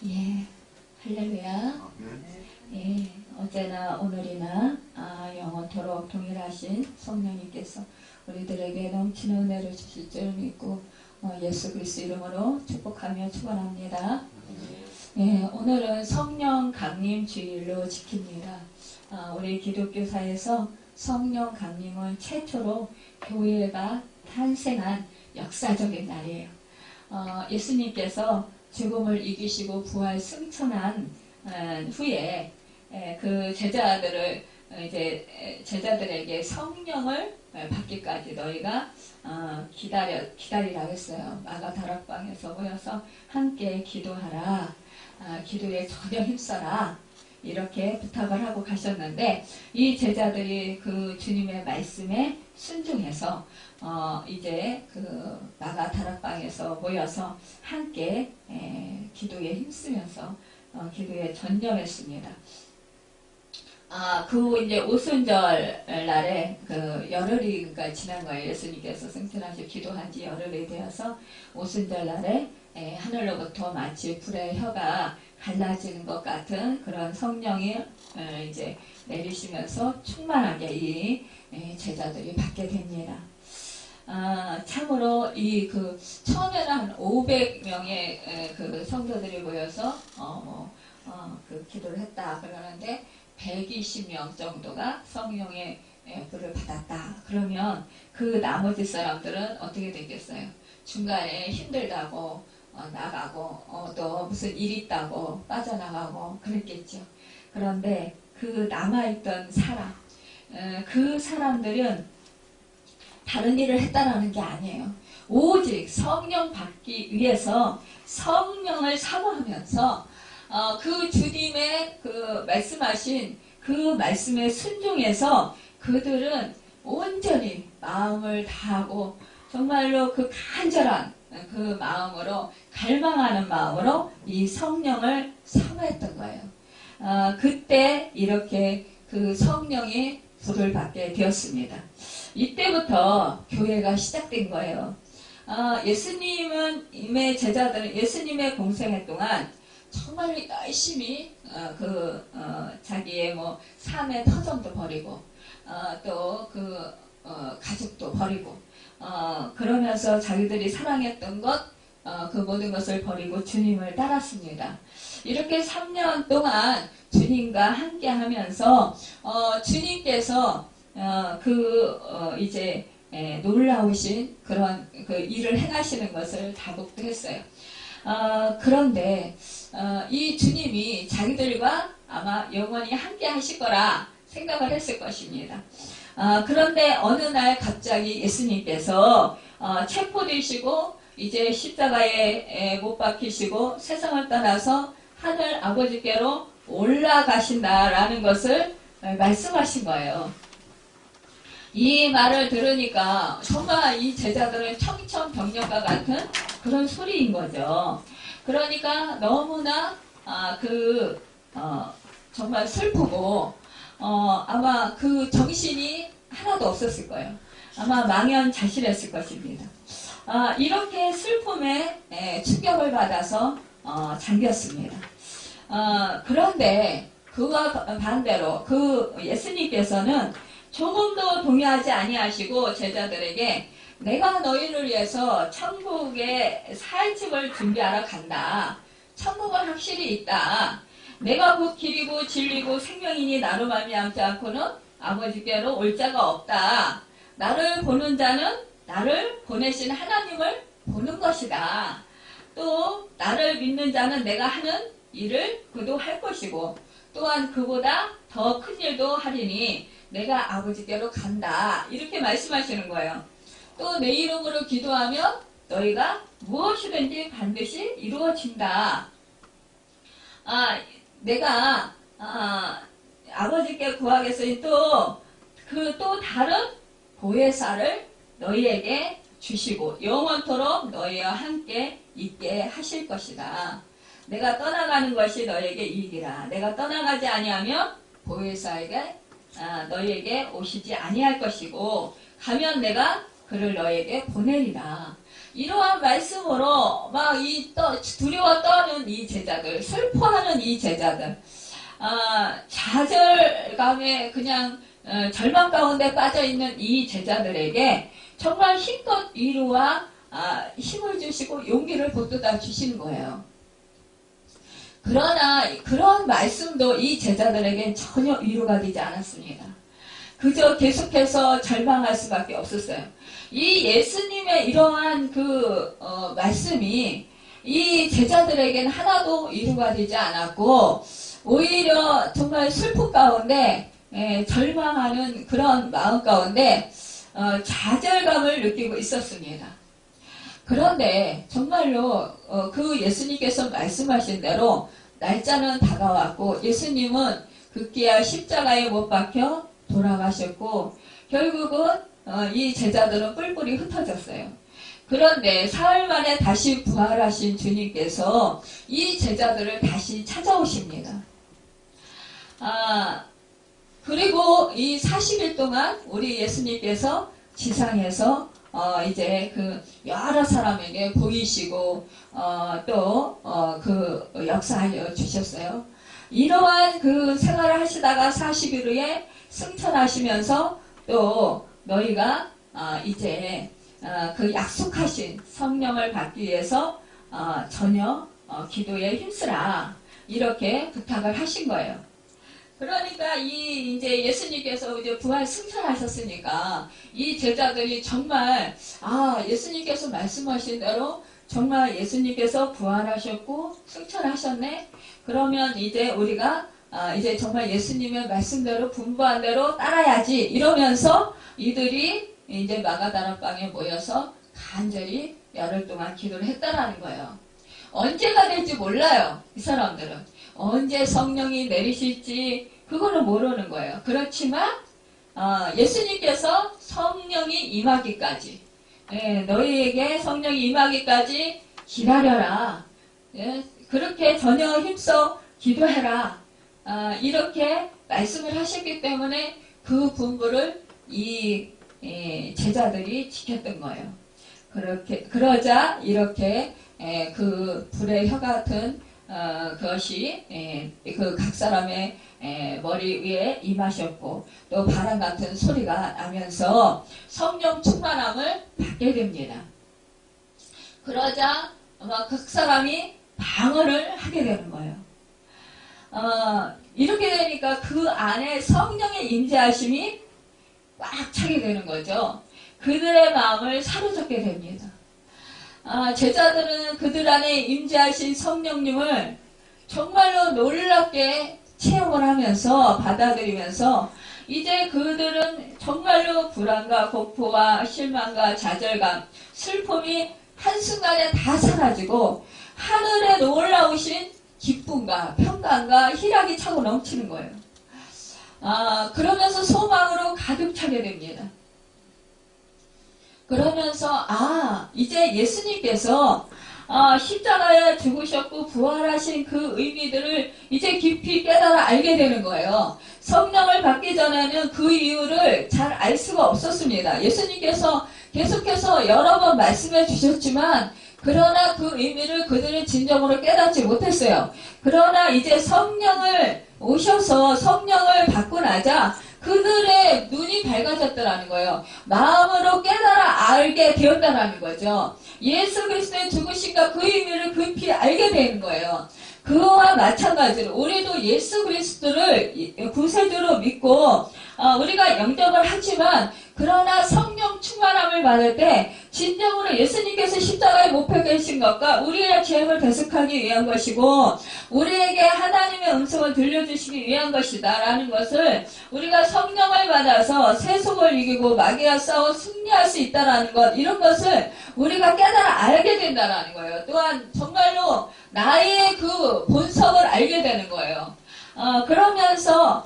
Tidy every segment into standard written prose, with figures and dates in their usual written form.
예, 할렐루야. 예, 어제나 오늘이나 영원토록 동일하신 성령님께서 우리들에게 넘치는 은혜를 주실 줄 믿고 예수 그리스도 이름으로 축복하며 축원합니다. 예, 오늘은 성령 강림 주일로 지킵니다. 우리 기독교사에서 성령 강림은 최초로 교회가 탄생한 역사적인 날이에요. 예수님께서 죽음을 이기시고 부활 승천한 후에 그 제자들에게 성령을 받기까지 너희가 기다리라고 했어요. 마가 다락방에서 모여서 함께 기도하라. 기도에 전혀 힘써라. 이렇게 부탁을 하고 가셨는데 이 제자들이 그 주님의 말씀에 순종해서 이제 그 마가 다락방에서 모여서 함께 기도에 힘쓰면서 기도에 전념했습니다. 그 이제 오순절 날에 그 열흘이가 지난 거예요. 예수님께서 승천하시고 기도한 지 열흘이 되어서 오순절 날에 하늘로부터 마치 불의 혀가 갈라지는 것 같은 그런 성령이 이제 내리시면서 충만하게 이 제자들이 받게 됩니다. 참으로 처음에는 한 500명의 그 성도들이 모여서 그 기도를 했다 그러는데 120명 정도가 성령의 불을 받았다. 그러면 그 나머지 사람들은 어떻게 되겠어요? 중간에 힘들다고 나가고 또 무슨 일 있다고 빠져나가고 그랬겠죠. 그런데 그 남아있던 사람, 그 사람들은 다른 일을 했다라는 게 아니에요. 오직 성령 받기 위해서 성령을 사모하면서 그 주님의 그 말씀하신 그 말씀에 순종해서 그들은 온전히 마음을 다하고 정말로 그 간절한 그 마음으로 갈망하는 마음으로 이 성령을 사모했던 거예요. 그때 이렇게 그 성령이 불을 받게 되었습니다. 이때부터 교회가 시작된 거예요. 예수님의 제자들은 예수님의 공생애 동안 정말 열심히 자기의 뭐 삶의 터전도 버리고 또 가족도 버리고 그러면서 자기들이 사랑했던 것 그 모든 것을 버리고 주님을 따랐습니다. 이렇게 3년 동안 주님과 함께 하면서 주님께서 이제 놀라우신 그런 그 일을 행하시는 것을 다 목도했어요. 그런데 이 주님이 자기들과 아마 영원히 함께 하실 거라 생각을 했을 것입니다. 그런데 어느 날 갑자기 예수님께서 체포되시고 이제 십자가에 못 박히시고 세상을 떠나서 하늘 아버지께로 올라가신다라는 것을 말씀하신 거예요. 이 말을 들으니까 정말 이 제자들은 청천벽력과 같은 그런 소리인 거죠. 그러니까 너무나 정말 슬프고 아마 그 정신이 하나도 없었을 거예요. 아마 망연자실했을 것입니다. 이렇게 슬픔에 충격을 받아서 잠겼습니다. 그런데 그와 반대로 그 예수님께서는 조금도 동의하지 아니하시고 제자들에게 내가 너희를 위해서 천국에 살 집을 준비하러 간다. 천국은 확실히 있다. 내가 곧 길이고 진리고 생명이니 나로 말미암지 않고는 아버지께로 올 자가 없다. 나를 보는 자는 나를 보내신 하나님을 보는 것이다. 또 나를 믿는 자는 내가 하는 일을 그도 할 것이고 또한 그보다 더 큰 일도 하리니 내가 아버지께로 간다. 이렇게 말씀하시는 거예요. 또 내 이름으로 기도하면 너희가 무엇이든지 반드시 이루어진다. 내가 아버지께 구하겠으니 또 다른 보혜사를 너희에게 주시고 영원토록 너희와 함께 있게 하실 것이다. 내가 떠나가는 것이 너희에게 이익이라. 내가 떠나가지 아니하면 보혜사에게 너희에게 오시지 아니할 것이고 가면 내가 그를 너희에게 보내리라. 이러한 말씀으로 막 두려워 떠는 하는 이 제자들, 슬퍼하는 이 제자들, 좌절감에 그냥 절망 가운데 빠져있는 이 제자들에게 정말 힘껏 위로와 힘을 주시고 용기를 북돋아 주시는 거예요. 그러나 그런 말씀도 이 제자들에겐 전혀 위로가 되지 않았습니다. 그저 계속해서 절망할 수밖에 없었어요. 이 예수님의 이러한 말씀이 이 제자들에겐 하나도 위로가 되지 않았고 오히려 정말 슬픔 가운데 절망하는 그런 마음 가운데 좌절감을 느끼고 있었습니다. 그런데 정말로 그 예수님께서 말씀하신 대로 날짜는 다가왔고 예수님은 급기야 십자가에 못 박혀 돌아가셨고 결국은 이 제자들은 뿔뿔이 흩어졌어요. 그런데 사흘 만에 다시 부활하신 주님께서 이 제자들을 다시 찾아오십니다. 그리고 이 40일 동안 우리 예수님께서 지상에서 이제 여러 사람에게 보이시고 또 역사하여 주셨어요. 이러한 생활을 하시다가 40일 후에 승천하시면서 또 너희가 이제 약속하신 성령을 받기 위해서 전혀 기도에 힘쓰라 이렇게 부탁을 하신 거예요. 그러니까 이제 예수님께서 이제 부활 승천하셨으니까 이 제자들이 정말 예수님께서 말씀하신 대로 정말 예수님께서 부활하셨고 승천하셨네. 그러면 이제 우리가 이제 정말 예수님의 말씀대로 분부한 대로 따라야지 이러면서 이들이 이제 마가다락방에 모여서 간절히 열흘 동안 기도를 했다라는 거예요. 언제가 될지 몰라요. 이 사람들은. 언제 성령이 내리실지 그거는 모르는 거예요. 그렇지만 예수님께서 성령이 임하기까지 너희에게 성령이 임하기까지 기다려라. 그렇게 전혀 힘써 기도해라. 이렇게 말씀을 하셨기 때문에 그 분부를 이 제자들이 지켰던 거예요. 그러자 이렇게 그 불의 혀 같은 그것이 각 사람의 머리 위에 임하셨고 또 바람 같은 소리가 나면서 성령 충만함을 받게 됩니다. 그러자 각 사람이 방언을 하게 되는 거예요. 이렇게 되니까 그 안에 성령의 임재하심이 꽉 차게 되는 거죠. 그들의 마음을 사로잡게 됩니다. 제자들은 그들 안에 임재하신 성령님을 정말로 놀랍게 체험을 하면서 받아들이면서 이제 그들은 정말로 불안과 공포와 실망과 좌절감, 슬픔이 한순간에 다 사라지고 하늘에 놀라우신 기쁨과 평강과 희락이 차고 넘치는 거예요. 그러면서 소망으로 가득 차게 됩니다. 그러면서 이제 예수님께서 십자가에 죽으셨고 부활하신 그 의미들을 이제 깊이 깨달아 알게 되는 거예요. 성령을 받기 전에는 그 이유를 잘 알 수가 없었습니다. 예수님께서 계속해서 여러 번 말씀해 주셨지만 그러나 그 의미를 그들은 진정으로 깨닫지 못했어요. 그러나 이제 성령을 오셔서 성령을 받고 나자 그들의 눈이 밝아졌다라는 거예요. 마음으로 깨달아 알게 되었다라는 거죠. 예수 그리스도의 죽으심과 그 의미를 깊이 알게 되는 거예요. 그와 마찬가지로 우리도 예수 그리스도를 구세주로 믿고 우리가 영접을 하지만 그러나 성령 충만함을 받을 때 진정으로 예수님께서 십자가에 못 박히신 것과 우리의 죄악을 대속하기 위한 것이고 우리에게 하나님의 음성을 들려주시기 위한 것이다 라는 것을 우리가 성령을 받아서 세속을 이기고 마귀와 싸워 승리할 수 있다라는 것, 이런 것을 우리가 깨달아 알게 된다라는 거예요. 또한 정말로 나의 그 본성을 알게 되는 거예요. 그러면서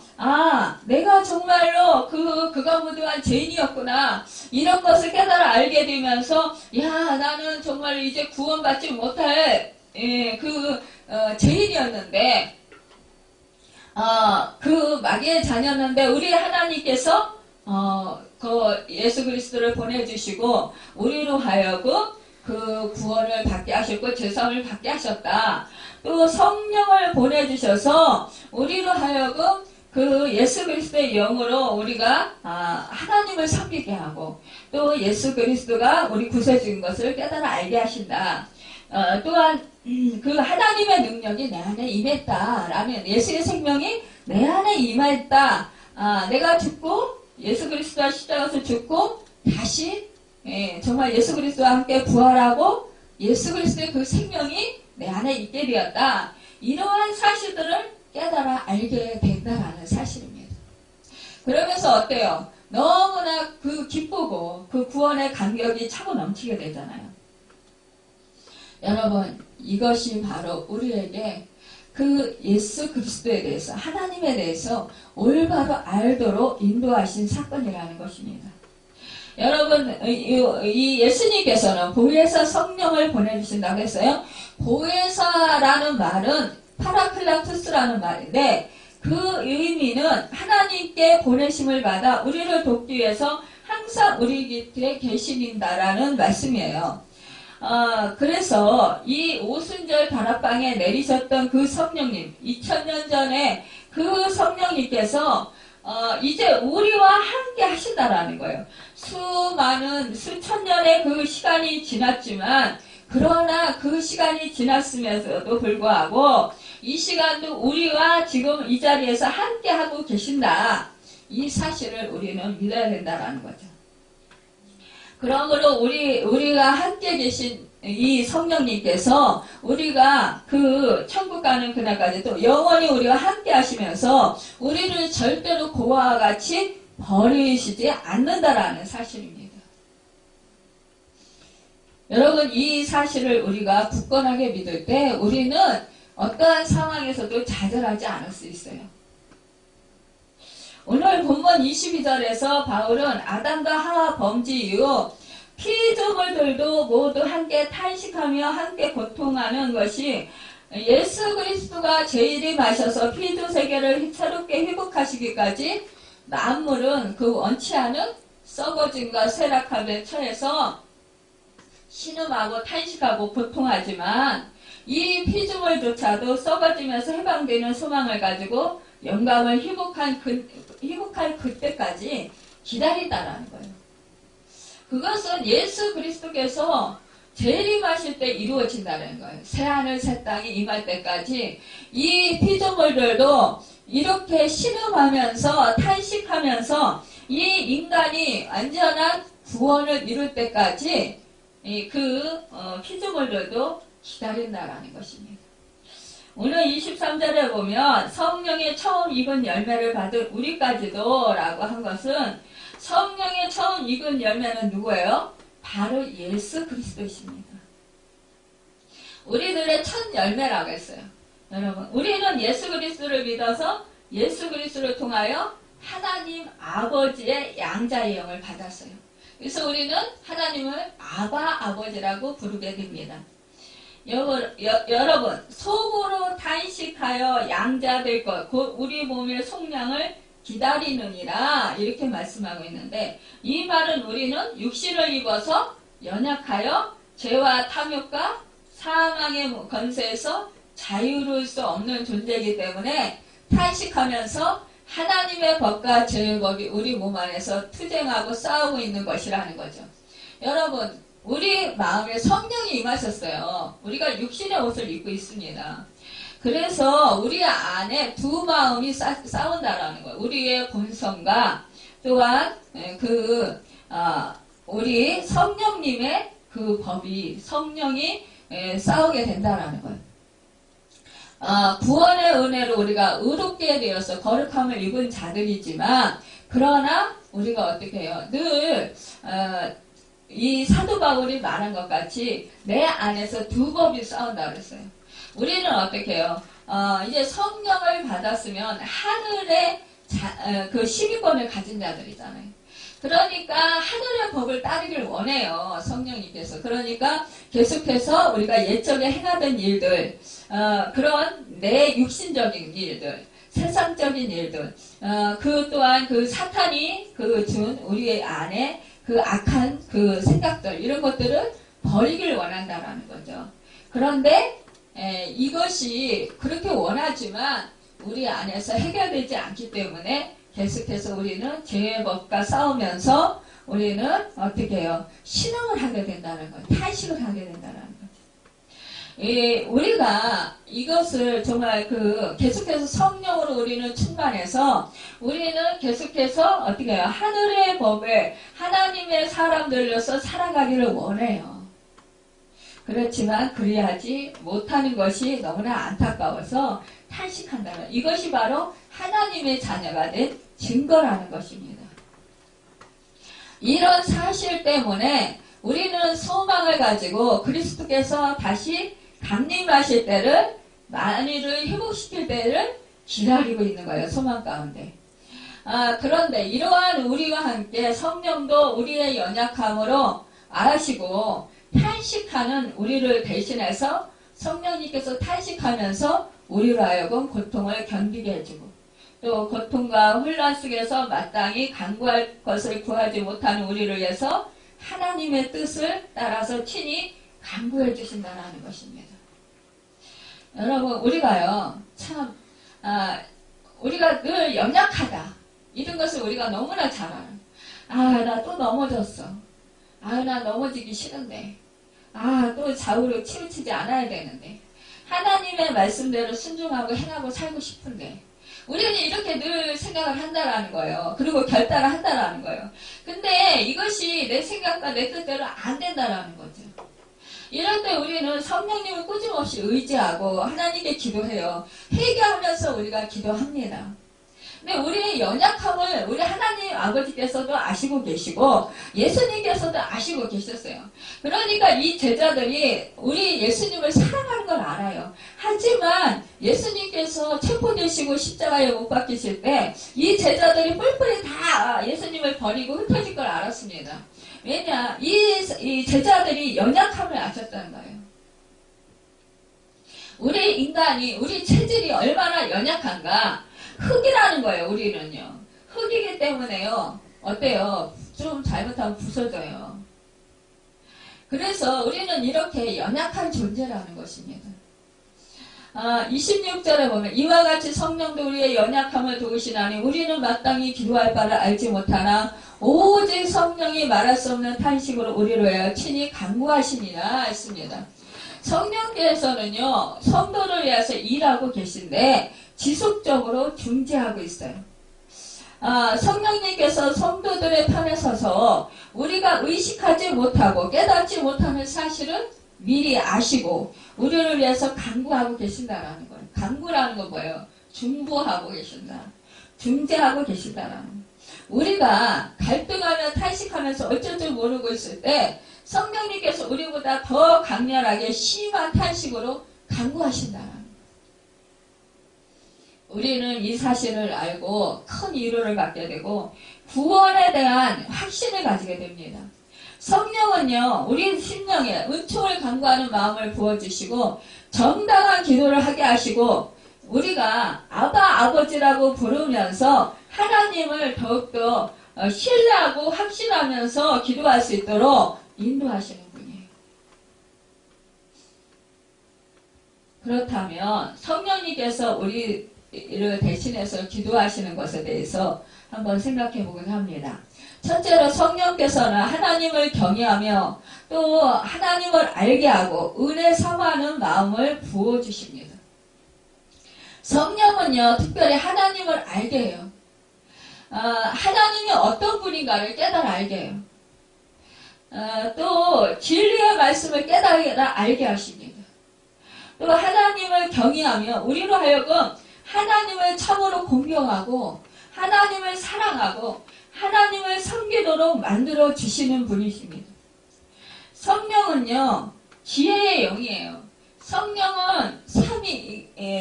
내가 정말로 그가 무도한 죄인이었구나 이런 것을 깨달아 알게 되면서 나는 정말 이제 구원받지 못할 죄인이었는데 그 마귀의 자녀였는데 우리 하나님께서 그 예수 그리스도를 보내주시고 우리로 하여금 그 구원을 받게 하셨고 죄사함을 받게 하셨다. 또 성령을 보내주셔서 우리로 하여금 그 예수 그리스도의 영으로 우리가 하나님을 섬기게 하고 또 예수 그리스도가 우리 구세주인 것을 깨달아 알게 하신다. 또한 그 하나님의 능력이 내 안에 임했다라는 예수의 생명이 내 안에 임했다. 내가 죽고 예수 그리스도와 십자가에서 죽고 다시 정말 예수 그리스도와 함께 부활하고 예수 그리스도의 그 생명이 내 안에 있게 되었다. 이러한 사실들을 깨달아 알게 된다라는 사실입니다. 그러면서 어때요? 너무나 그 기쁘고 그 구원의 감격이 차고 넘치게 되잖아요. 여러분, 이것이 바로 우리에게 그 예수 그리스도에 대해서 하나님에 대해서 올바로 알도록 인도하신 사건이라는 것입니다. 여러분, 이 예수님께서는 보혜사 성령을 보내주신다고 했어요. 보혜사라는 말은 파라클라투스라는 말인데 그 의미는 하나님께 보내심을 받아 우리를 돕기 위해서 항상 우리 곁에 계신다라는 말씀이에요. 그래서 이 오순절 다락방에 내리셨던 그 성령님, 2000년 전에 그 성령님께서 이제 우리와 함께 하신다라는 거예요. 수천 년의 그 시간이 지났지만 그러나 그 시간이 지났음에도 불구하고 이 시간도 우리와 지금 이 자리에서 함께 하고 계신다. 이 사실을 우리는 믿어야 된다라는 거죠. 그러므로 우리가 함께 계신 이 성령님께서 우리가 그 천국 가는 그날까지도 영원히 우리와 함께 하시면서 우리를 절대로 고아와 같이 버리시지 않는다라는 사실입니다. 여러분, 이 사실을 우리가 굳건하게 믿을 때 우리는 어떠한 상황에서도 좌절하지 않을 수 있어요. 오늘 본문 22절에서 바울은 아담과 하와 범죄 이후 피조물들도 모두 함께 탄식하며 함께 고통하는 것이 예수 그리스도가 죄일이 마셔서 피조 세계를 새롭게 회복하시기까지 만물은 그 원치 않은 썩어짐과 쇠락함에 처해서 신음하고 탄식하고 고통하지만 이 피조물조차도 썩어지면서 해방되는 소망을 가지고 영광을 회복할 그때까지 기다린다라는 거예요. 그것은 예수 그리스도께서 재림하실 때 이루어진다는 거예요. 새하늘 새 땅이 임할 때까지 이 피조물들도 이렇게 신음하면서 탄식하면서 이 인간이 완전한 구원을 이룰 때까지 피조물들도 기다린다라는 것입니다. 오늘 23절에 보면 성령의 처음 익은 열매를 받은 우리까지도 라고 한 것은 성령의 처음 익은 열매는 누구예요? 바로 예수 그리스도이십니다. 우리들의 첫 열매라고 했어요. 여러분, 우리는 예수 그리스도를 믿어서 예수 그리스도를 통하여 하나님 아버지의 양자의 영을 받았어요. 그래서 우리는 하나님을 아바 아버지라고 부르게 됩니다. 여러분, 속으로 탄식하여 양자될 것, 곧 우리 몸의 속량을 기다리느니라 이렇게 말씀하고 있는데 이 말은 우리는 육신을 입어서 연약하여 죄와 탐욕과 사망의 권세에서 자유로울 수 없는 존재이기 때문에 탄식하면서 하나님의 법과 죄의 법이 우리 몸 안에서 투쟁하고 싸우고 있는 것이라는 거죠. 여러분, 우리 마음에 성령이 임하셨어요. 우리가 육신의 옷을 입고 있습니다. 그래서 우리 안에 두 마음이 싸운다라는 거예요. 우리의 본성과 또한 우리 성령님의 그 법이 성령이 싸우게 된다라는 거예요. 구원의 은혜로 우리가 의롭게 되어서 거룩함을 입은 자들이지만 그러나 우리가 어떻게 해요? 늘 이 사도 바울이 말한 것 같이 내 안에서 두 법이 싸운다 그랬어요. 우리는 어떻게 해요? 이제 성령을 받았으면 하늘의 그 시민권을 가진 자들이잖아요. 그러니까 하늘의 법을 따르길 원해요. 성령님께서. 그러니까 계속해서 우리가 옛적에 행하던 일들, 그런 내 육신적인 일들, 세상적인 일들, 그 또한 그 사탄이 준 우리 안에 그 악한 그 생각들, 이런 것들을 버리길 원한다라는 거죠. 그런데 이것이 그렇게 원하지만 우리 안에서 해결되지 않기 때문에 계속해서 우리는 죄의 법과 싸우면서 우리는 어떻게 해요? 신음을 하게 된다는 거예요. 탄식을 하게 된다는 거죠. 우리가 이것을 정말 계속해서 성령으로 우리는 충만해서 우리는 계속해서 어떻게 해요? 하늘의 법을 하나님의 사람들로서 살아가기를 원해요. 그렇지만 그리하지 못하는 것이 너무나 안타까워서 탄식한다는 이것이 바로 하나님의 자녀가 된 증거라는 것입니다. 이런 사실 때문에 우리는 소망을 가지고 그리스도께서 다시 강림하실 때를 만일을 회복시킬 때를 기다리고 있는 거예요. 소망 가운데. 그런데 이러한 우리와 함께 성령도 우리의 연약함으로 아시고 탄식하는 우리를 대신해서 성령님께서 탄식하면서 우리로 하여금 고통을 견디게 해주고 또 고통과 혼란 속에서 마땅히 간구할 것을 구하지 못하는 우리를 위해서 하나님의 뜻을 따라서 친히 간구해 주신다는 것입니다. 여러분 우리가요 참 우리가 늘 연약하다 이런 것을 우리가 너무나 잘 알아요. 나 또 넘어졌어. 나 넘어지기 싫은데. 또 좌우로 치우치지 않아야 되는데. 하나님의 말씀대로 순종하고 행하고 살고 싶은데. 우리는 이렇게 늘 생각을 한다라는 거예요. 그리고 결단을 한다라는 거예요. 근데 이것이 내 생각과 내 뜻대로 안 된다라는 거죠. 이럴 때 우리는 성령님을 꾸준없이 의지하고 하나님께 기도해요. 회개하면서 우리가 기도합니다. 근데 우리의 연약함을 우리 하나님 아버지께서도 아시고 계시고 예수님께서도 아시고 계셨어요. 그러니까 이 제자들이 우리 예수님을 사랑하는 걸 알아요. 하지만 예수님께서 체포되시고 십자가에 못 박히실 때 이 제자들이 뿔뿔이 다 예수님을 버리고 흩어질 걸 알았습니다. 왜냐? 이 제자들이 연약함을 아셨다는 거예요. 우리 인간이 우리 체질이 얼마나 연약한가 흙이라는 거예요. 우리는요. 흙이기 때문에요. 어때요? 좀 잘못하면 부서져요. 그래서 우리는 이렇게 연약한 존재라는 것입니다. 26절에 보면 이와 같이 성령도 우리의 연약함을 도우시나니 우리는 마땅히 기도할 바를 알지 못하나 오직 성령이 말할 수 없는 탄식으로 우리로 하여 친히 간구하시니라 했습니다. 성령께서는요. 성도를 위해서 일하고 계신데 지속적으로 중재하고 있어요. 성령님께서 성도들의 편에 서서 우리가 의식하지 못하고 깨닫지 못하는 사실을 미리 아시고 우리를 위해서 간구하고 계신다라는 거예요. 간구라는 건 뭐예요? 중보하고 계신다. 중재하고 계신다라는 거예요. 우리가 갈등하며 탄식하면서 어쩔 줄 모르고 있을 때 성령님께서 우리보다 더 강렬하게 심한 탄식으로 간구하신다라는 거예요. 우리는 이 사실을 알고 큰 위로를 갖게 되고 구원에 대한 확신을 가지게 됩니다. 성령은요, 우리 심령에 은총을 간구하는 마음을 부어주시고 정당한 기도를 하게 하시고 우리가 아바 아버지라고 부르면서 하나님을 더욱더 신뢰하고 확신하면서 기도할 수 있도록 인도하시는 분이에요. 그렇다면 성령님께서 우리를 대신해서 기도하시는 것에 대해서 한번 생각해 보곤 합니다. 첫째로 성령께서는 하나님을 경외하며 또 하나님을 알게 하고 은혜 삼아하는 마음을 부어주십니다. 성령은요, 특별히 하나님을 알게 해요. 하나님이 어떤 분인가를 깨달아 알게 해요. 또 진리의 말씀을 깨달아 알게 하십니다. 또 하나님을 경외하며 우리로 하여금 하나님을 참으로 공경하고 하나님을 사랑하고 하나님을 섬기도록 만들어 주시는 분이십니다. 성령은요, 지혜의 영이에요. 성령은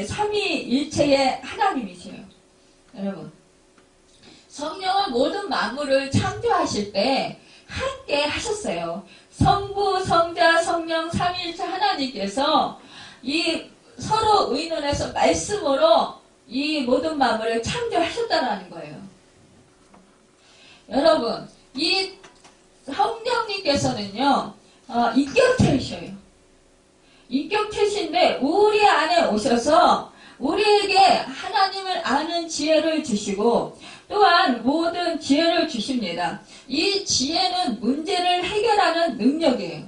삼위일체의 하나님이세요. 여러분, 성령은 모든 만물을 창조하실 때 함께 하셨어요. 성부, 성자, 성령, 삼위일체 하나님께서 이 서로 의논해서 말씀으로 이 모든 만물을 창조하셨다는 거예요. 여러분, 이 성령님께서는요, 인격체이셔요. 인격체신데 우리 안에 오셔서 우리에게 하나님을 아는 지혜를 주시고 또한 모든 지혜를 주십니다. 이 지혜는 문제를 해결하는 능력이에요.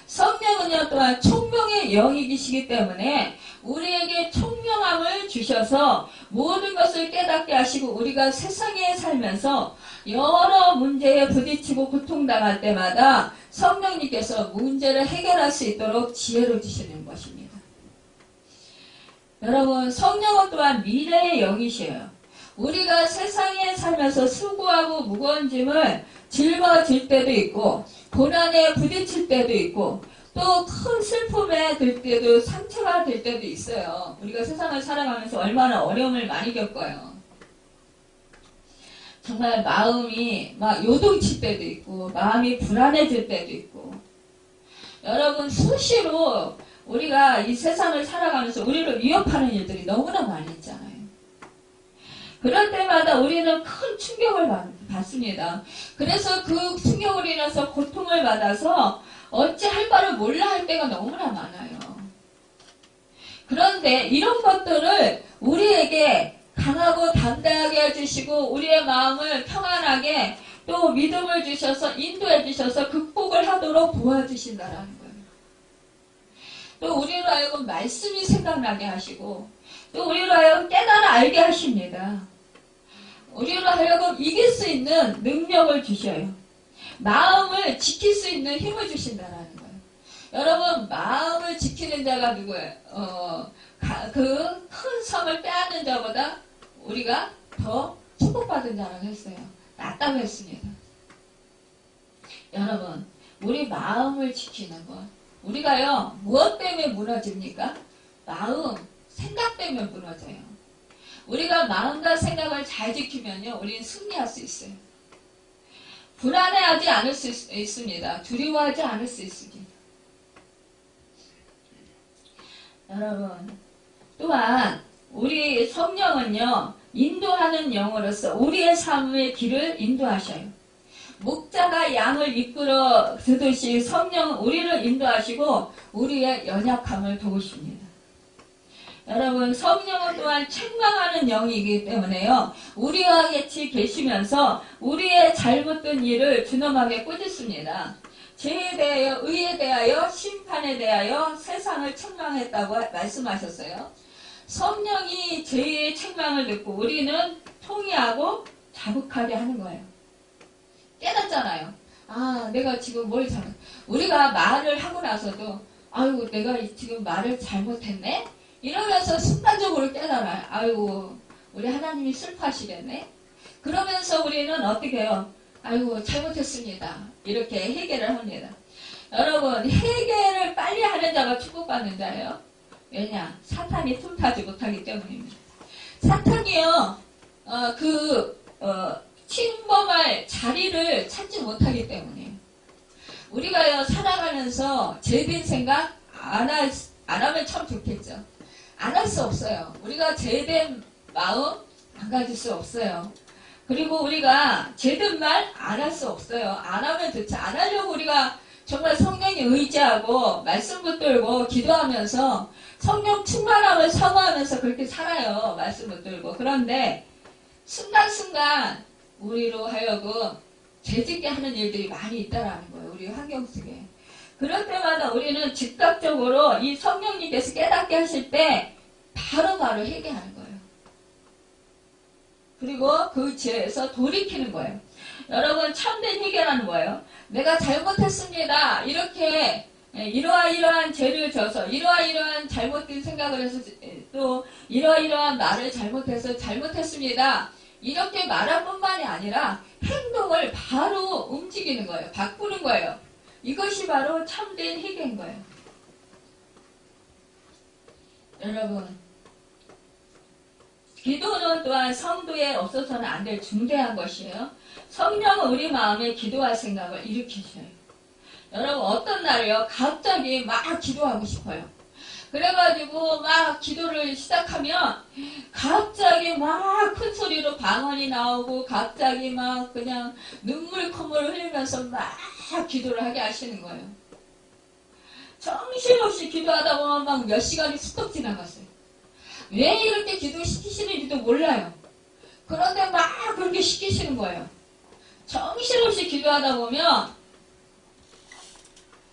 성령은요 또한 총명의 영이시기 때문에 우리에게 총명함을 주셔서 모든 것을 깨닫게 하시고 우리가 세상에 살면서 여러 문제에 부딪히고 고통당할 때마다 성령님께서 문제를 해결할 수 있도록 지혜를 주시는 것입니다. 여러분, 성령은 또한 미래의 영이시에요. 우리가 세상에 살면서 수고하고 무거운 짐을 짊어질 때도 있고 고난에 부딪힐 때도 있고 또 큰 슬픔에 들 때도 상처가 될 때도 있어요. 우리가 세상을 살아가면서 얼마나 어려움을 많이 겪어요. 정말 마음이 막 요동칠 때도 있고 마음이 불안해질 때도 있고 여러분 수시로 우리가 이 세상을 살아가면서 우리를 위협하는 일들이 너무나 많이 있잖아요. 그럴 때마다 우리는 큰 충격을 받습니다. 그래서 그 충격으로 인해서 고통을 받아서 어찌할 바를 몰라 할 때가 너무나 많아요. 그런데 이런 것들을 우리에게 강하고 담대하게 해주시고 우리의 마음을 평안하게 또 믿음을 주셔서 인도해 주셔서 극복을 하도록 도와주신다라는 거예요. 또 우리로 하여금 말씀이 생각나게 하시고 또 우리로 하여금 깨달아 알게 하십니다. 우리로 하여금 이길 수 있는 능력을 주셔요. 마음을 지킬 수 있는 힘을 주신다라는 거예요. 여러분 마음을 지키는 자가 누구예요? 그 큰 성을 빼앗는 자보다 우리가 더 축복받은 자라고 했어요. 낫다고 했습니다. 여러분 우리 마음을 지키는 것 우리가요 무엇 때문에 무너집니까? 마음, 생각 때문에 무너져요. 우리가 마음과 생각을 잘 지키면요 우리는 승리할 수 있어요. 불안해하지 않을 수 있습니다. 두려워하지 않을 수 있습니다. 여러분 또한 우리 성령은요 인도하는 영으로서 우리의 삶의 길을 인도하셔요. 목자가 양을 이끌어 주듯이 성령은 우리를 인도하시고 우리의 연약함을 도우십니다. 여러분 성령은 또한 책망하는 영이기 때문에요. 우리와 같이 계시면서 우리의 잘못된 일을 준엄하게 꾸짖습니다. 죄에 대하여 의에 대하여 심판에 대하여 세상을 책망했다고 말씀하셨어요. 성령이 죄의 책망을 듣고 우리는 통회하고 자복하게 하는 거예요. 깨닫잖아요. 아 내가 지금 뭘 잘못 우리가 말을 하고 나서도 아이고 내가 지금 말을 잘못했네 이러면서 순간적으로 깨달아요. 아이고 우리 하나님이 슬퍼하시겠네. 그러면서 우리는 어떻게 해요? 아이고 잘못했습니다. 이렇게 해결을 합니다. 여러분 해결을 빨리 하는 자가 축복받는 자예요. 왜냐? 사탄이 틈타지 못하기 때문입니다. 사탄이요 침범할 자리를 찾지 못하기 때문이에요. 우리가요 살아가면서 죄된 생각 안 하면 참 좋겠죠. 안 할 수 없어요. 우리가 죄된 마음 안 가질 수 없어요. 그리고 우리가 죄된 말 안 할 수 없어요. 안 하면 좋지. 안 하려고 우리가 정말 성령에 의지하고 말씀 붙들고 기도하면서 성령 충만함을 사모하면서 그렇게 살아요. 말씀 붙들고. 그런데 순간순간 우리로 하여금 죄짓게 하는 일들이 많이 있다라는 거예요. 우리 환경 속에. 그럴 때마다 우리는 즉각적으로 이 성령님께서 깨닫게 하실 때 바로바로 해결하는 거예요. 그리고 그 죄에서 돌이키는 거예요. 여러분 참된 해결하는 거예요. 내가 잘못했습니다. 이렇게 이러한 죄를 져서 이러한 잘못된 생각을 해서 또 이러한 말을 잘못해서 잘못했습니다. 이렇게 말할 뿐만이 아니라 행동을 바로 움직이는 거예요. 바꾸는 거예요. 이것이 바로 참된 회개인 거예요. 여러분 기도는 또한 성도에 없어서는 안 될 중대한 것이에요. 성령은 우리 마음에 기도할 생각을 일으키셔요. 여러분 어떤 날이요 갑자기 막 기도하고 싶어요. 그래가지고 막 기도를 시작하면 갑자기 막 큰 소리로 방언이 나오고 갑자기 막 그냥 눈물 콧물을 흘리면서 막 기도를 하게 하시는 거예요. 정신없이 기도하다 보면 막 몇 시간이 쑥떡 지나갔어요. 왜 이렇게 기도시키시는지도 몰라요. 그런데 막 그렇게 시키시는 거예요. 정신없이 기도하다 보면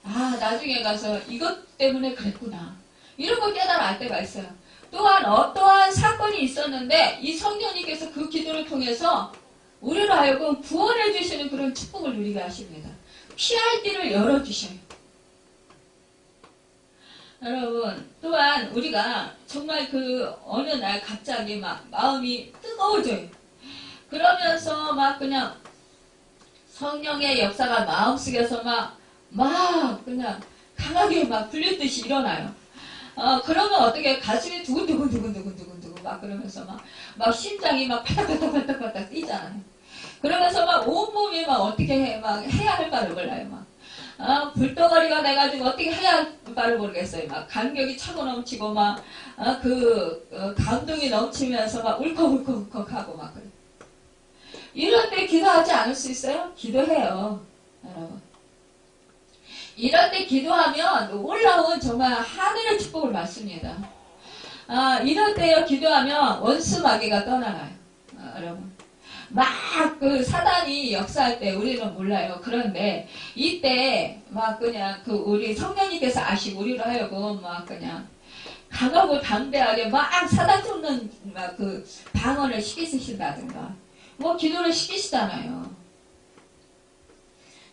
아, 나중에 가서 이것 때문에 그랬구나. 이런 거 깨달아 알 때가 있어요. 또한 어떠한 사건이 있었는데 이 성령님께서 그 기도를 통해서 우리로 하여금 구원해 주시는 그런 축복을 누리게 하십니다. 피할 길을 열어주셔요. 여러분, 또한 우리가 정말 그 어느 날 갑자기 막 마음이 뜨거워져요. 그러면서 막 그냥 성령의 역사가 마음속에서 막 그냥 강하게 막 불렸듯이 일어나요. 그러면 어떻게 가슴이 두근두근 막 그러면서 막 심장이 막 팔딱팔딱 뛰잖아요. 그러면서 막 온몸이 막 어떻게 막 해야 할 바를 몰라요. 불덩어리가 돼가지고 어떻게 해야 할 바를 모르겠어요. 막 감격이 차고 넘치고 감동이 넘치면서 막 울컥울컥하고 막 그래. 이럴 때 기도하지 않을 수 있어요? 기도해요, 여러분. 이럴 때 기도하면 놀라운 정말 하늘의 축복을 받습니다. 이럴 때 기도하면 원수 마귀가 떠나가요. 여러분. 막 그 사단이 역사할 때 우리는 몰라요. 그런데 이때 막 그냥 그 우리 성령님께서 아시고 우리로 하여금 막 그냥 강하고 담대하게 막 사단 쫓는 막 그 방언을 시키신다든가 뭐 기도를 시키시잖아요.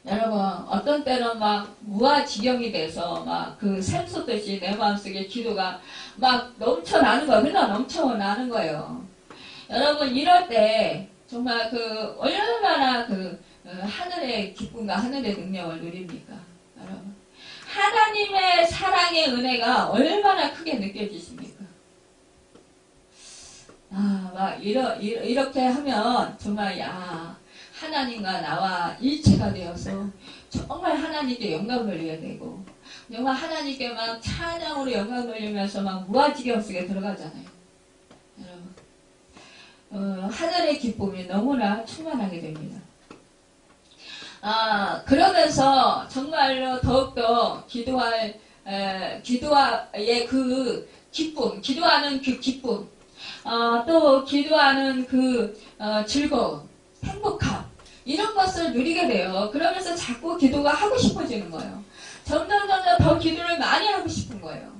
여러분, 어떤 때는 막 무아지경이 돼서 막 그 샘솟듯이 내 마음속에 기도가 막 넘쳐나는 거예요. 흘러 넘쳐나는 거예요. 여러분, 이럴 때 정말 그 얼마나 그 하늘의 기쁨과 하늘의 능력을 누립니까? 여러분, 하나님의 사랑의 은혜가 얼마나 크게 느껴지십니까? 막 이렇게 하면 정말 하나님과 나와 일체가 되어서 정말 하나님께 영광 돌려야 되고 정말 하나님께 막 찬양으로 영광 돌리면서 막 무아지경 속에 들어가잖아요. 여러분, 하늘의 기쁨이 너무나 충만하게 됩니다. 그러면서 정말로 더욱더 기도의 그 기쁨, 기도하는 그 기쁨, 또 기도하는 그 즐거움, 행복함, 이런 것을 누리게 돼요. 그러면서 자꾸 기도가 하고 싶어지는 거예요. 점점 더 기도를 많이 하고 싶은 거예요.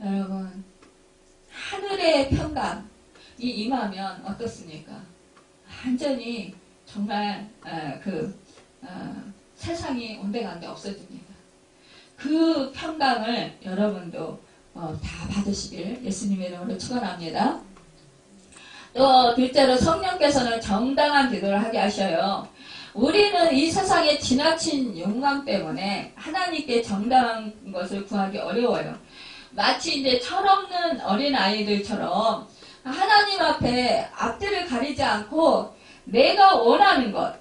여러분, 하늘의 평강이 임하면 어떻습니까? 완전히 정말 세상이 온데간데 없어집니다. 그 평강을 여러분도 다 받으시길 예수님의 이름으로 축원합니다. 또 둘째로 성령께서는 정당한 기도를 하게 하셔요. 우리는 이 세상의 지나친 욕망 때문에 하나님께 정당한 것을 구하기 어려워요. 마치 이제 철없는 어린 아이들처럼 하나님 앞에 앞뒤를 가리지 않고 내가 원하는 것,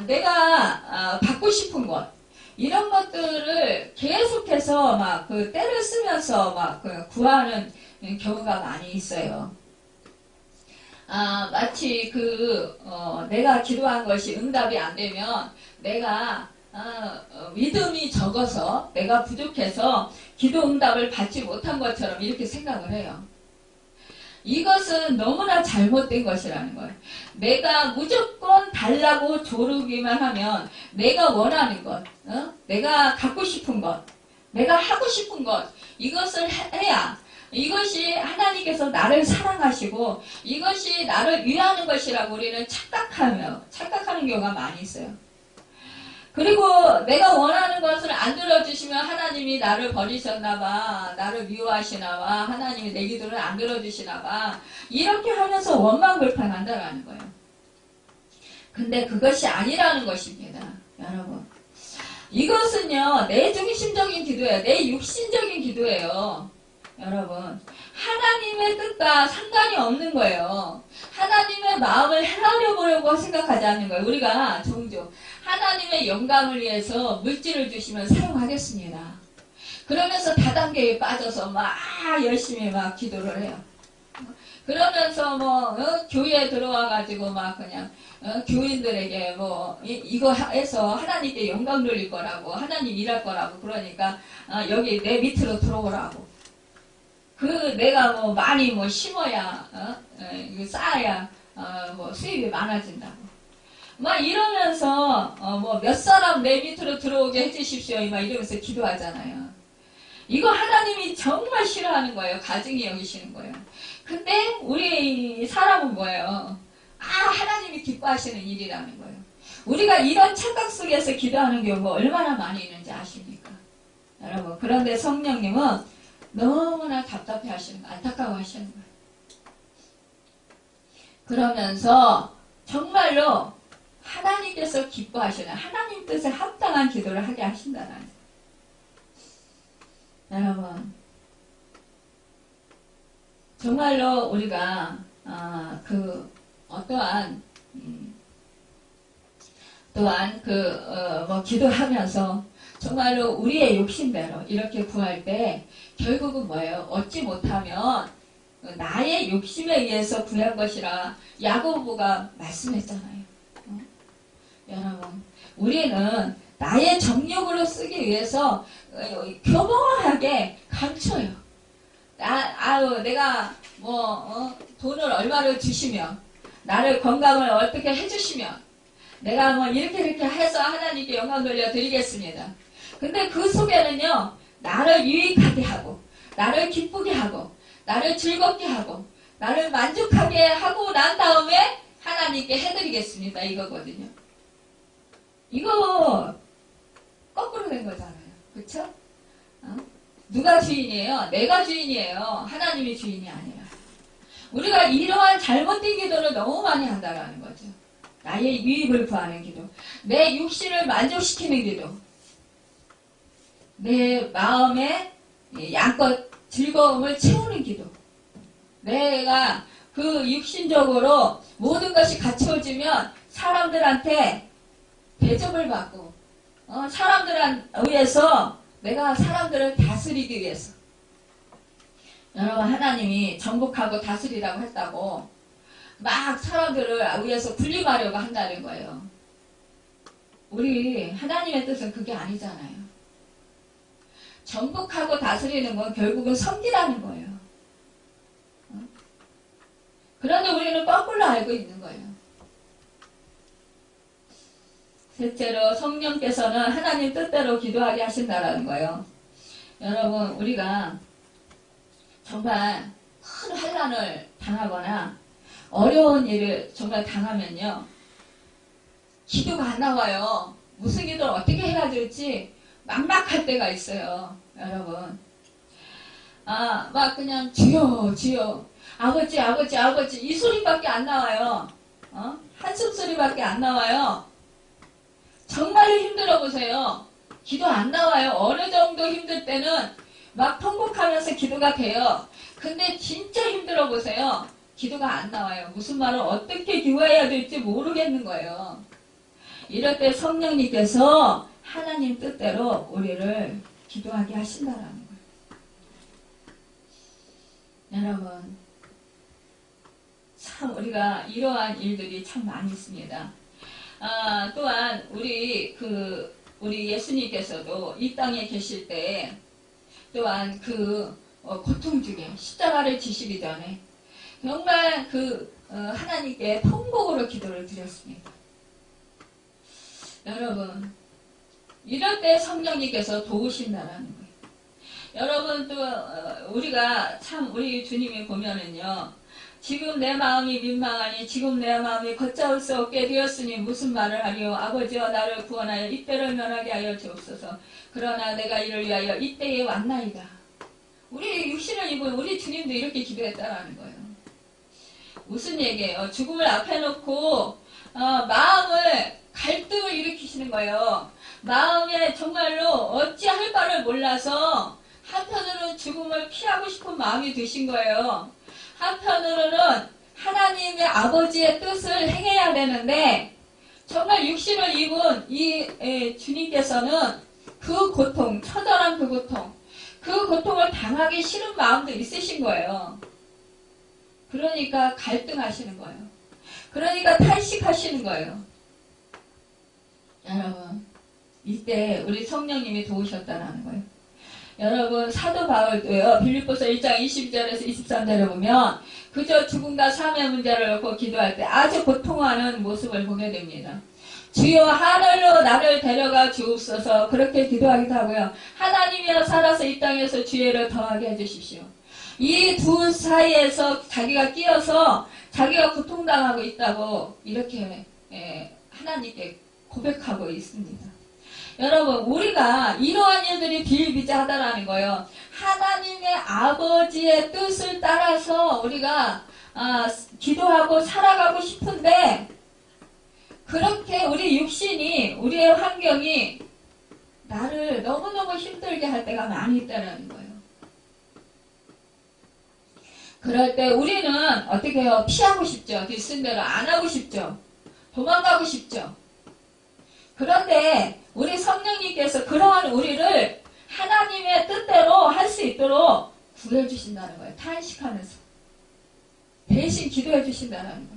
내가 받고 싶은 것, 이런 것들을 계속해서 막 그 때를 쓰면서 막 구하는 경우가 많이 있어요. 마치 내가 기도한 것이 응답이 안 되면 내가 믿음이 적어서 내가 부족해서 기도 응답을 받지 못한 것처럼 이렇게 생각을 해요. 이것은 너무나 잘못된 것이라는 거예요. 내가 무조건 달라고 조르기만 하면 내가 원하는 것, 내가 갖고 싶은 것, 내가 하고 싶은 것, 이것을 해야 이것이 하나님께서 나를 사랑하시고 이것이 나를 위하는 것이라고 우리는 착각하는 경우가 많이 있어요. 그리고 내가 원하는 것을 안 들어주시면 하나님이 나를 버리셨나봐, 나를 미워하시나봐, 하나님이 내 기도를 안 들어주시나봐, 이렇게 하면서 원망불평한다라는 거예요. 근데 그것이 아니라는 것입니다. 여러분, 이것은요 내 중심적인 기도예요. 내 육신적인 기도예요. 여러분, 하나님의 뜻과 상관이 없는 거예요. 하나님의 마음을 헤아려 보려고 생각하지 않는 거예요. 우리가 종종 하나님의 영광을 위해서 물질을 주시면 사용하겠습니다. 그러면서 다단계에 빠져서 막 열심히 막 기도를 해요. 그러면서 뭐 교회에 들어와가지고 막 그냥 교인들에게 뭐 이거 해서 하나님께 영광 돌릴 거라고, 하나님 일할 거라고, 그러니까 여기 내 밑으로 들어오라고. 그 내가 뭐 많이 뭐 심어야 이거 쌓아야 뭐 수입이 많아진다고. 막 이러면서 뭐 몇 사람 내 밑으로 들어오게 해주십시오 막 이러면서 기도하잖아요. 이거 하나님이 정말 싫어하는 거예요. 가증히 여기시는 거예요. 근데 우리 사람은 뭐예요? 하나님이 기뻐하시는 일이라는 거예요. 우리가 이런 착각 속에서 기도하는 경우가 얼마나 많이 있는지 아십니까? 여러분, 그런데 성령님은 너무나 답답해 하시는 거예요. 안타까워 하시는 거예요. 그러면서 정말로 하나님께서 기뻐하시는, 하나님 뜻에 합당한 기도를 하게 하신다는 거예요. 여러분, 정말로 우리가 또한 뭐 기도하면서 정말로 우리의 욕심대로 이렇게 구할 때 결국은 뭐예요? 얻지 못하면 나의 욕심에 의해서 구한 것이라 야고보가 말씀했잖아요. 여러분, 우리는 나의 정력으로 쓰기 위해서 교묘하게 감춰요. 내가 뭐 돈을 얼마를 주시면, 나를 건강을 어떻게 해주시면 내가 뭐 이렇게 해서 하나님께 영광 돌려드리겠습니다. 근데 그 속에는요, 나를 유익하게 하고, 나를 기쁘게 하고, 나를 즐겁게 하고, 나를 만족하게 하고 난 다음에 하나님께 해드리겠습니다, 이거거든요. 이거 거꾸로 된 거잖아요. 그쵸? 누가 주인이에요? 내가 주인이에요. 하나님이 주인이 아니라. 우리가 이러한 잘못된 기도를 너무 많이 한다는 거죠. 나의 유익을 구하는 기도, 내 육신을 만족시키는 기도, 내 마음의 양껏 즐거움을 채우는 기도. 내가 그 육신적으로 모든 것이 갖춰지면 사람들한테 대접을 받고, 사람들에 의해서 내가 사람들을 다스리기 위해서. 여러분, 하나님이 정복하고 다스리라고 했다고 막 사람들을 위해서 군림하려고 한다는 거예요. 우리 하나님의 뜻은 그게 아니잖아요. 정복하고 다스리는 건 결국은 섬기라는 거예요. 그런데 우리는 거꾸로 알고 있는 거예요. 셋째로, 성령께서는 하나님 뜻대로 기도하게 하신다라는 거예요. 여러분, 우리가 정말 큰 환난을 당하거나 어려운 일을 정말 당하면요, 기도가 안 나와요. 무슨 기도를 어떻게 해야 될지 막막할 때가 있어요. 여러분, 막 그냥 주여 주여, 아버지 아버지 아버지, 이 소리밖에 안 나와요. 한숨 소리밖에 안 나와요. 정말로 힘들어 보세요. 기도 안 나와요. 어느 정도 힘들 때는 막 통곡하면서 기도가 돼요. 근데 진짜 힘들어 보세요. 기도가 안 나와요. 무슨 말을 어떻게 기도해야 될지 모르겠는 거예요. 이럴 때 성령님께서 하나님 뜻대로 우리를 기도하게 하신다라는 거예요. 여러분, 참 우리가 이러한 일들이 참 많이 있습니다. 또한 우리 예수님께서도 이 땅에 계실 때 또한 고통 중에 십자가를 지시기 전에 정말 하나님께 통곡으로 기도를 드렸습니다. 여러분, 이럴 때 성령님께서 도우신다라는 거예요. 여러분, 또 우리가 참 우리 주님이 보면은요, 지금 내 마음이 민망하니 지금 내 마음이 걷잡을 수 없게 되었으니 무슨 말을 하리요. 아버지여, 나를 구원하여 이때를 면하게 하여 주옵소서. 그러나 내가 이를 위하여 이때에 왔나이다. 우리 육신을 입은 우리 주님도 이렇게 기도했다라는 거예요. 무슨 얘기예요? 죽음을 앞에 놓고 마음을 갈등을 일으키시는 거예요. 마음에 정말로 어찌할 바를 몰라서 한편으로는 죽음을 피하고 싶은 마음이 드신 거예요. 한편으로는 하나님의 아버지의 뜻을 행해야 되는데 정말 육신을 입은 이 주님께서는 그 고통, 처절한 그 고통을 당하기 싫은 마음도 있으신 거예요. 그러니까 갈등하시는 거예요. 그러니까 탄식하시는 거예요. 여러분, 이때 우리 성령님이 도우셨다라는 거예요. 여러분, 사도 바울도요, 빌립보서 1장 22절에서 23절에 보면 그저 죽음과 삶의 문제를 놓고 기도할 때 아주 고통하는 모습을 보게 됩니다. 주여 하늘로 나를 데려가 주옵소서. 그렇게 기도하기도 하고요. 하나님이여 살아서 이 땅에서 주의를 더하게 해주십시오. 이 두 사이에서 자기가 끼어서 자기가 고통당하고 있다고 이렇게 하나님께 고백하고 있습니다. 여러분, 우리가 이러한 일들이 비일비재하다라는 거예요. 하나님의 아버지의 뜻을 따라서 우리가 기도하고 살아가고 싶은데 그렇게 우리 육신이, 우리의 환경이 나를 너무너무 힘들게 할 때가 많이 있다는 거예요. 그럴 때 우리는 어떻게 해요? 피하고 싶죠. 뒷쓴 대로 안 하고 싶죠. 도망가고 싶죠. 그런데 우리 성령님께서 그러한 우리를 하나님의 뜻대로 할 수 있도록 구해주신다는 거예요. 탄식하면서. 대신 기도해 주신다는 거예요.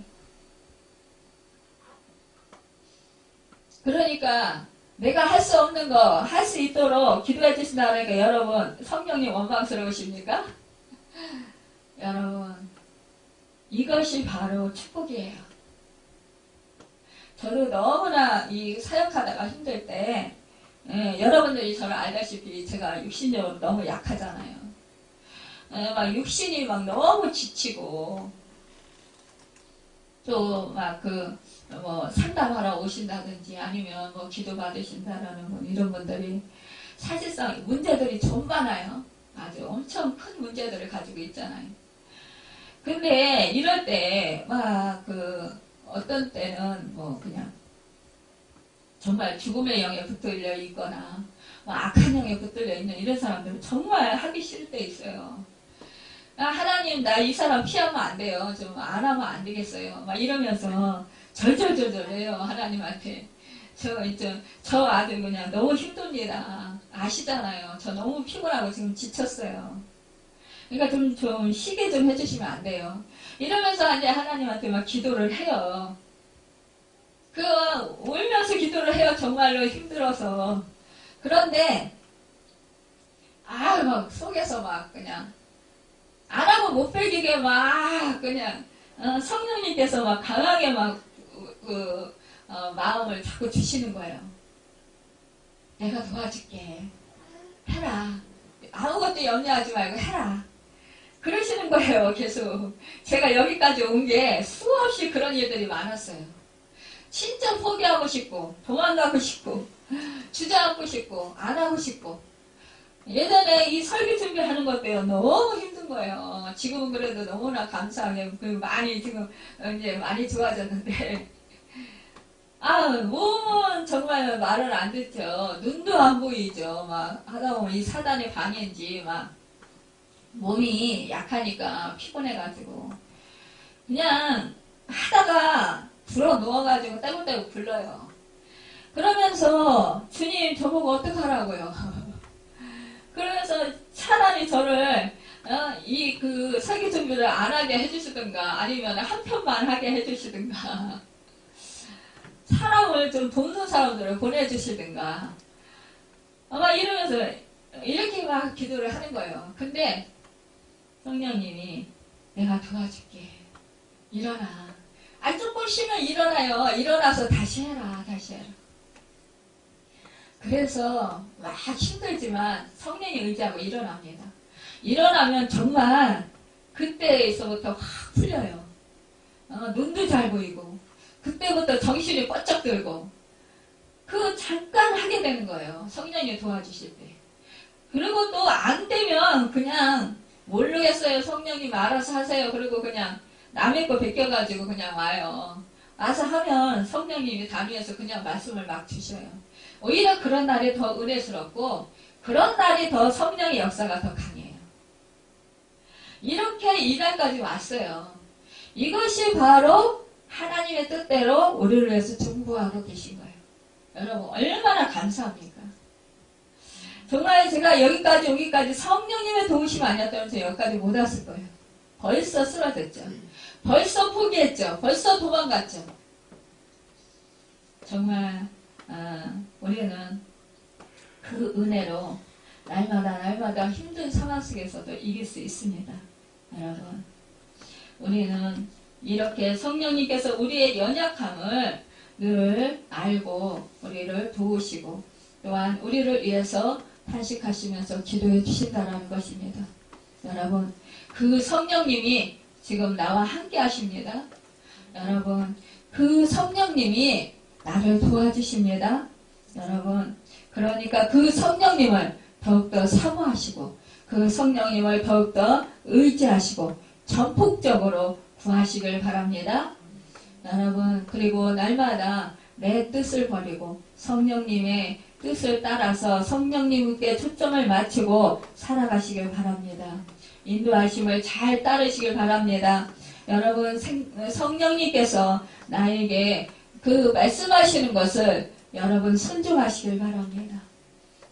그러니까 내가 할 수 없는 거 할 수 있도록 기도해 주신다는 거 여러분 성령님 원망스러우십니까? 여러분 이것이 바로 축복이에요. 저도 너무나 이 사역하다가 힘들 때 여러분들이 저를 알다시피 제가 육신적으로 너무 약하잖아요. 막 육신이 막 너무 지치고 또 막 뭐 상담하러 오신다든지 아니면 뭐 기도 받으신다라는 뭐 이런 분들이 사실상 문제들이 좀 많아요. 아주 엄청 큰 문제들을 가지고 있잖아요. 근데 이럴 때 막 어떤 때는 뭐 그냥 정말 죽음의 영에 붙들려 있거나 뭐 악한 영에 붙들려 있는 이런 사람들은 정말 하기 싫을 때 있어요. 하나님 나 이 사람 피하면 안 돼요. 좀 안 하면 안 되겠어요. 막 이러면서 절절절절해요. 하나님한테. 저 아들 그냥 너무 힘듭니다. 아시잖아요. 저 너무 피곤하고 지금 지쳤어요. 그러니까 좀 쉬게 좀 해주시면 안 돼요. 이러면서 이제 하나님한테 막 기도를 해요. 울면서 기도를 해요. 정말로 힘들어서. 그런데 막 속에서 막 그냥 안 하고 못 배기게 막 그냥 성령님께서 막 강하게 막 마음을 자꾸 주시는 거예요. 내가 도와줄게. 해라. 아무것도 염려하지 말고 해라. 그러시는 거예요. 계속. 제가 여기까지 온 게 수없이 그런 일들이 많았어요. 진짜 포기하고 싶고 도망가고 싶고 주저앉고 싶고 안 하고 싶고 예전에 이 설교 준비하는 것 때문에 너무 힘든 거예요. 지금은 그래도 너무나 감사하게 많이 지금 이제 많이 좋아졌는데 몸은 정말 말을 안 듣죠. 눈도 안 보이죠. 막 하다 보면 이 사단의 방해인지 막 몸이 약하니까 피곤해가지고 그냥 하다가 불어 누워가지고 떼굴떼굴 굴러요. 그러면서 주님 저보고 어떡하라고요. 그러면서 차라리 저를 설교 준비를 안 하게 해주시든가 아니면 한 편만 하게 해주시든가 사람을 좀 돕는 사람들을 보내주시든가 아마 이러면서 이렇게 막 기도를 하는 거예요. 근데 성령님이 내가 도와줄게. 일어나. 조금 쉬면 일어나요. 일어나서 다시 해라. 다시 해라. 그래서 막 힘들지만 성령이 의지하고 일어납니다. 일어나면 정말 그때에서부터 확 풀려요. 눈도 잘 보이고 그때부터 정신이 번쩍 들고 잠깐 하게 되는 거예요. 성령이 도와주실 때. 그리고 또 안 되면 그냥 모르겠어요. 성령님 알아서 하세요. 그리고 그냥 남의 거 베껴가지고 그냥 와요. 와서 하면 성령님이 단위에서 그냥 말씀을 막 주셔요. 오히려 그런 날이 더 은혜스럽고 그런 날이 더 성령의 역사가 더 강해요. 이렇게 이 날까지 왔어요. 이것이 바로 하나님의 뜻대로 우리를 위해서 중보하고 계신 거예요. 여러분 얼마나 감사합니까? 정말 제가 여기까지 오기까지 성령님의 도우심 아니었다면 저 여기까지 못 왔을 거예요. 벌써 쓰러졌죠. 벌써 포기했죠. 벌써 도망갔죠. 정말 우리는 그 은혜로 날마다 힘든 상황 속에서도 이길 수 있습니다. 여러분, 우리는 이렇게 성령님께서 우리의 연약함을 늘 알고 우리를 도우시고 또한 우리를 위해서 탄식하시면서 기도해 주신다는 것입니다. 여러분, 그 성령님이 지금 나와 함께 하십니다. 여러분, 그 성령님이 나를 도와주십니다. 여러분, 그러니까 그 성령님을 더욱더 사모하시고 그 성령님을 더욱더 의지하시고 전폭적으로 구하시길 바랍니다. 여러분, 그리고 날마다 내 뜻을 버리고 성령님의 뜻을 따라서 성령님께 초점을 맞추고 살아가시길 바랍니다. 인도하심을 잘 따르시길 바랍니다. 여러분, 성령님께서 나에게 그 말씀하시는 것을 여러분 순종하시길 바랍니다.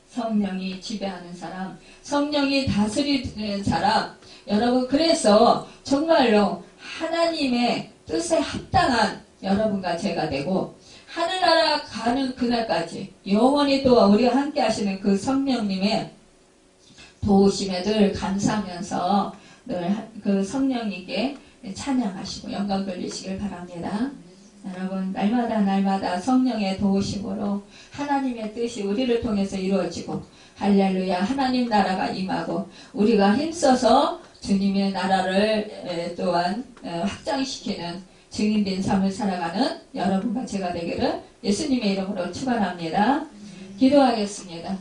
성령이 지배하는 사람, 성령이 다스리는 사람, 여러분, 그래서 정말로 하나님의 뜻에 합당한 여러분과 제가 되고 하늘나라 가는 그날까지 영원히 또 우리와 함께 하시는 그 성령님의 도우심에 늘 감사하면서 늘 그 성령님께 찬양하시고 영광 돌리시길 바랍니다. 여러분, 날마다 성령의 도우심으로 하나님의 뜻이 우리를 통해서 이루어지고 할렐루야, 하나님 나라가 임하고 우리가 힘써서 주님의 나라를 또한 확장시키는 증인된 삶을 살아가는 여러분과 제가 되기를 예수님의 이름으로 축원합니다. 기도하겠습니다.